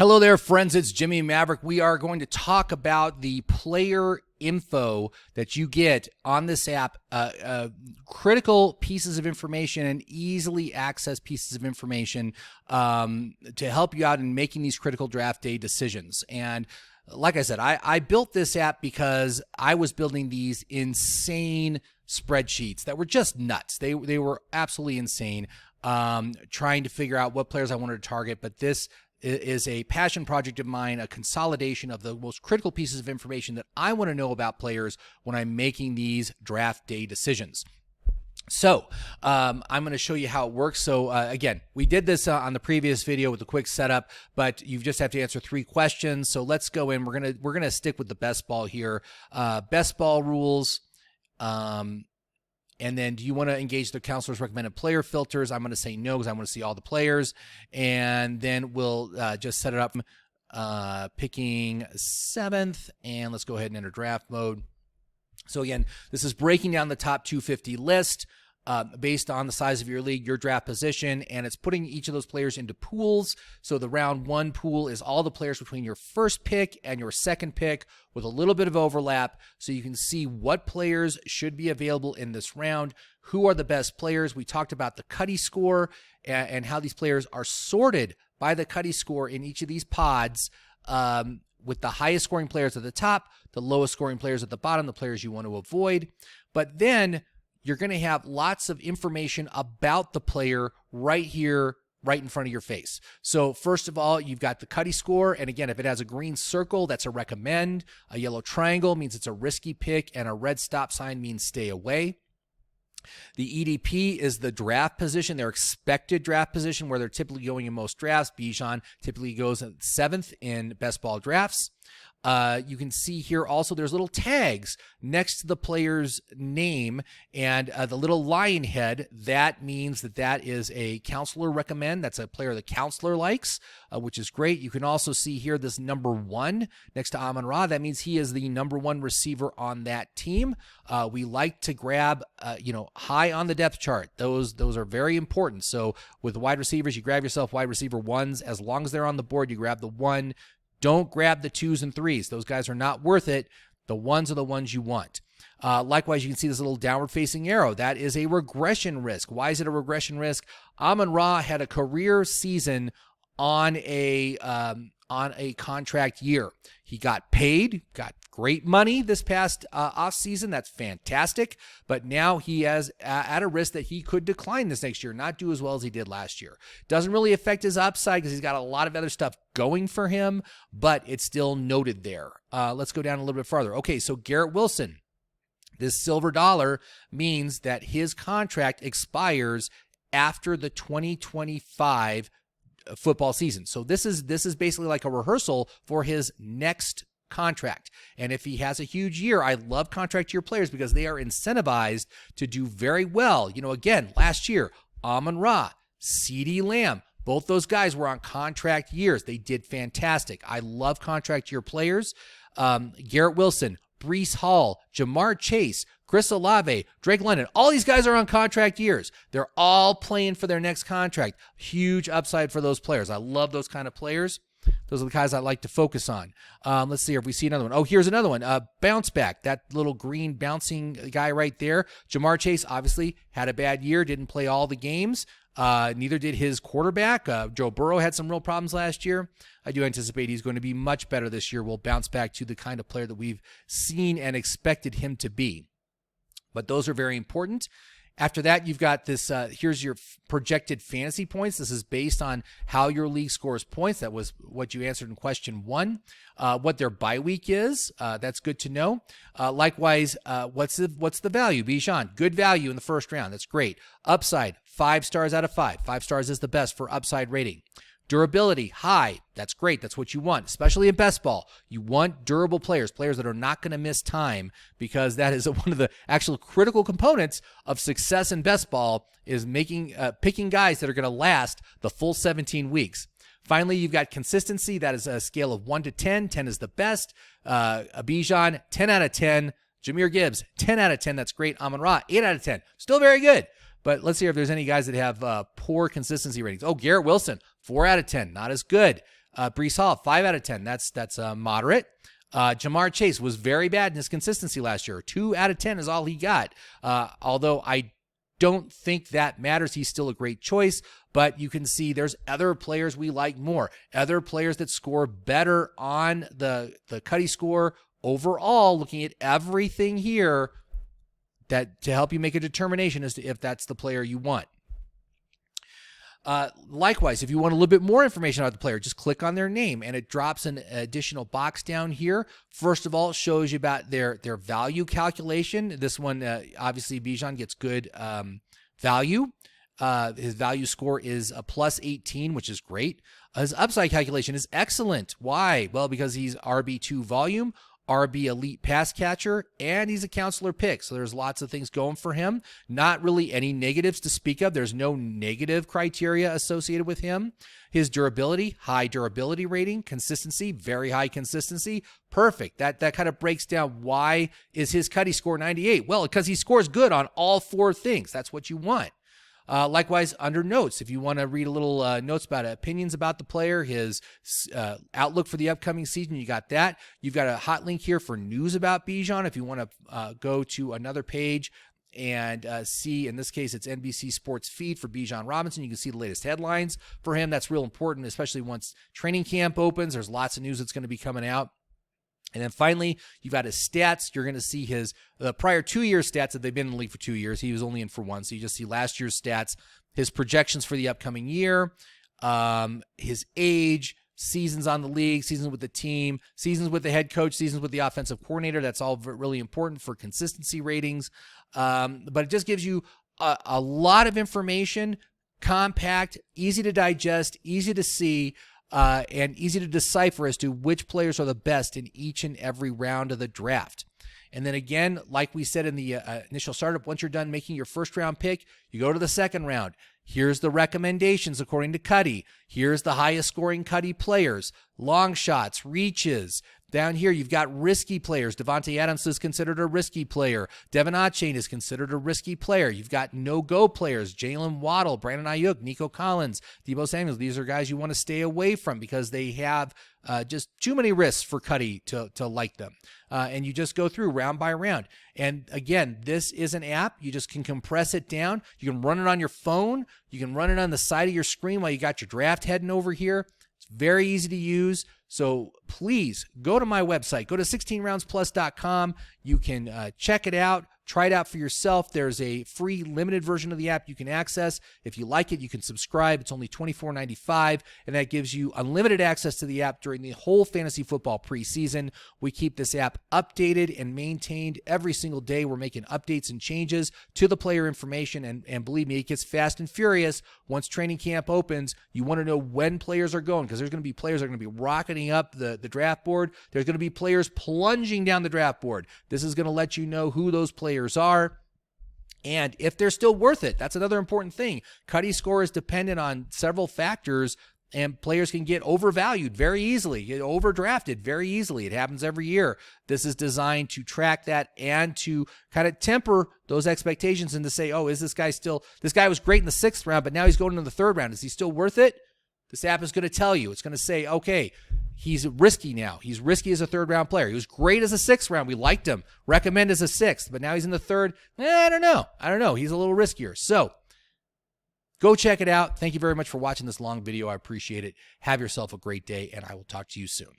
Hello there, friends. It's Jimmy Maverick. We are going to talk about the player info that you get on this app, critical pieces of information and easily access pieces of information to help you out in making these critical draft day decisions. And like I said, I built this app because I was building these insane spreadsheets that were just nuts. They were absolutely insane, trying to figure out what players I wanted to target. But this is a passion project of mine, a consolidation of the most critical pieces of information that I want to know about players when I'm making these draft day decisions. So I'm going to show you how it works. So again, we did this on the previous video with a quick setup, but you just have to answer 3 questions. So let's go in. We're gonna stick with the best ball here. Best ball rules. And then do you want to engage the counselor's recommended player filters? I'm going to say no because I want to see all the players. And then we'll just set it up picking 7th. And let's go ahead and enter draft mode. So again, this is breaking down the top 250 list based on the size of your league, your draft position, and it's putting each of those players into pools. So the round 1 pool is all the players between your first pick and your second pick with a little bit of overlap, so you can see what players should be available in this round, who are the best players. We talked about the CUDDY score and how these players are sorted by the CUDDY score in each of these pods, with the highest scoring players at the top, the lowest scoring players at the bottom, the players you want to avoid. But then you're going to have lots of information about the player right here, right in front of your face. So first of all, you've got the CUDDY score. And again, if it has a green circle, that's a recommend. A yellow triangle means it's a risky pick. And a red stop sign means stay away. The EDP is the draft position, their expected draft position, where they're typically going in most drafts. Bijan typically goes at 7th in best ball drafts. You can see here also there's little tags next to the player's name, and the little lion head, that means that is a counselor recommend. That's a player the counselor likes, which is great. You can also see here this number 1 next to Amon-Ra. That means he is the number 1 receiver on that team. We like to grab, high on the depth chart. Those are very important. So with wide receivers, you grab yourself wide receiver 1s. As long as they're on the board, you grab the 1. Don't grab the 2s and 3s. Those guys are not worth it. The 1s are the ones you want. Likewise, you can see this little downward facing arrow. That is a regression risk. Why is it a regression risk? Amon-Ra had a career season on a contract year. He got paid, got great money this past off season. That's fantastic. But now he has at a risk that he could decline this next year, not do as well as he did last year. Doesn't really affect his upside because he's got a lot of other stuff going for him, but it's still noted there. Let's go down a little bit farther. Okay, so Garrett Wilson, this silver dollar means that his contract expires after the 2025 football season. So this is basically like a rehearsal for his next contract. And if he has a huge year, I love contract year players because they are incentivized to do very well. Again, last year, Amon-Ra, CeeDee Lamb, both those guys were on contract years. They did fantastic. I love contract year players. Garrett Wilson, Breece Hall, Jamar Chase, Chris Olave, Drake London, all these guys are on contract years. They're all playing for their next contract. Huge upside for those players. I love those kind of players. Those are the guys I like to focus on. Let's see if we see another one. Oh, here's another one. Bounce back. That little green bouncing guy right there. Jamar Chase obviously had a bad year, didn't play all the games. Neither did his quarterback. Joe Burrow had some real problems last year. I do anticipate he's going to be much better this year. We'll bounce back to the kind of player that we've seen and expected him to be. But those are very important. After that, you've got this, here's your projected fantasy points. This is based on how your league scores points. That was what you answered in question 1. What their bye week is, that's good to know. Likewise, what's the value? Bijan, good value in the first round. That's great. Upside, 5 stars out of 5. 5 stars is the best for upside rating. Durability, high. That's great. That's what you want, especially in best ball. You want durable players that are not going to miss time, because that is one of the actual critical components of success in best ball is picking guys that are going to last the full 17 weeks. Finally, you've got consistency. That is a scale of 1 to 10. 10 is the best. Bijan, 10 out of 10. Jahmyr Gibbs, 10 out of 10. That's great. Amon-Ra, 8 out of 10. Still very good. But let's see if there's any guys that have poor consistency ratings. Oh, Garrett Wilson, 4 out of 10. Not as good. Brees Hall, 5 out of 10. That's moderate. Jamar Chase was very bad in his consistency last year. 2 out of 10 is all he got. Although I don't think that matters. He's still a great choice, but you can see there's other players we like more, other players that score better on the CUDDY score overall, looking at everything here that to help you make a determination as to if that's the player you want. Likewise, if you want a little bit more information about the player, just click on their name and it drops an additional box down here. First of all, it shows you about their value calculation. This one, obviously, Bijan gets good value. His value score is a plus 18, which is great. His upside calculation is excellent. Why? Well, because he's RB2 volume, RB elite pass catcher, and he's a counselor pick. So there's lots of things going for him. Not really any negatives to speak of. There's no negative criteria associated with him. His durability, high durability rating. Consistency, very high consistency. Perfect. That kind of breaks down why is his CUDDY score 98. Well, because he scores good on all 4 things. That's what you want. Likewise, under notes, if you want to read a little notes about opinions about the player, his outlook for the upcoming season, you got that. You've got a hot link here for news about Bijan. If you want to go to another page and see, in this case, it's NBC Sports feed for Bijan Robinson. You can see the latest headlines for him. That's real important, especially once training camp opens. There's lots of news that's going to be coming out. And then finally, you've got his stats. You're going to see his prior 2 year stats that they've been in the league for 2 years. He was only in for 1. So you just see last year's stats, his projections for the upcoming year, his age, seasons on the league, seasons with the team, seasons with the head coach, seasons with the offensive coordinator. That's all really important for consistency ratings. But it just gives you a lot of information, compact, easy to digest, easy to see, and easy to decipher as to which players are the best in each and every round of the draft. And then again, like we said in the initial startup, once you're done making your first round pick, you go to the second round. Here's the recommendations according to CUDDY. Here's the highest scoring CUDDY players, long shots, reaches. Down here, you've got risky players. Devontae Adams is considered a risky player. Devin Achane is considered a risky player. You've got no-go players. Jalen Waddle, Brandon Ayuk, Nico Collins, Deebo Samuel. These are guys you want to stay away from because they have just too many risks for CUDDY to like them. And you just go through round by round. And again, this is an app. You just can compress it down. You can run it on your phone. You can run it on the side of your screen while you got your draft heading over here. It's very easy to use. So please go to my website. Go to 16roundsplus.com. You can check it out. Try it out for yourself. There's a free limited version of the app you can access. If you like it, you can subscribe. It's only $24.95, and that gives you unlimited access to the app during the whole fantasy football preseason. We keep this app updated and maintained every single day. We're making updates and changes to the player information, and believe me, it gets fast and furious. Once training camp opens, you want to know when players are going because there's going to be players that are going to be rocketing up the draft board. There's going to be players plunging down the draft board. This is going to let you know who those players are and if they're still worth it. That's another important thing. CUDDY score is dependent on several factors, and players can get overvalued very easily, get overdrafted very easily. It happens every year. This is designed to track that and to kind of temper those expectations and to say, oh, is this guy was great in the 6th round, but now he's going into the 3rd round. Is he still worth it? This app is going to tell you. It's going to say, okay, he's risky now. He's risky as a 3rd round player. He was great as a 6th round. We liked him. Recommend as a 6th, but now he's in the 3rd. I don't know. He's a little riskier. So go check it out. Thank you very much for watching this long video. I appreciate it. Have yourself a great day, and I will talk to you soon.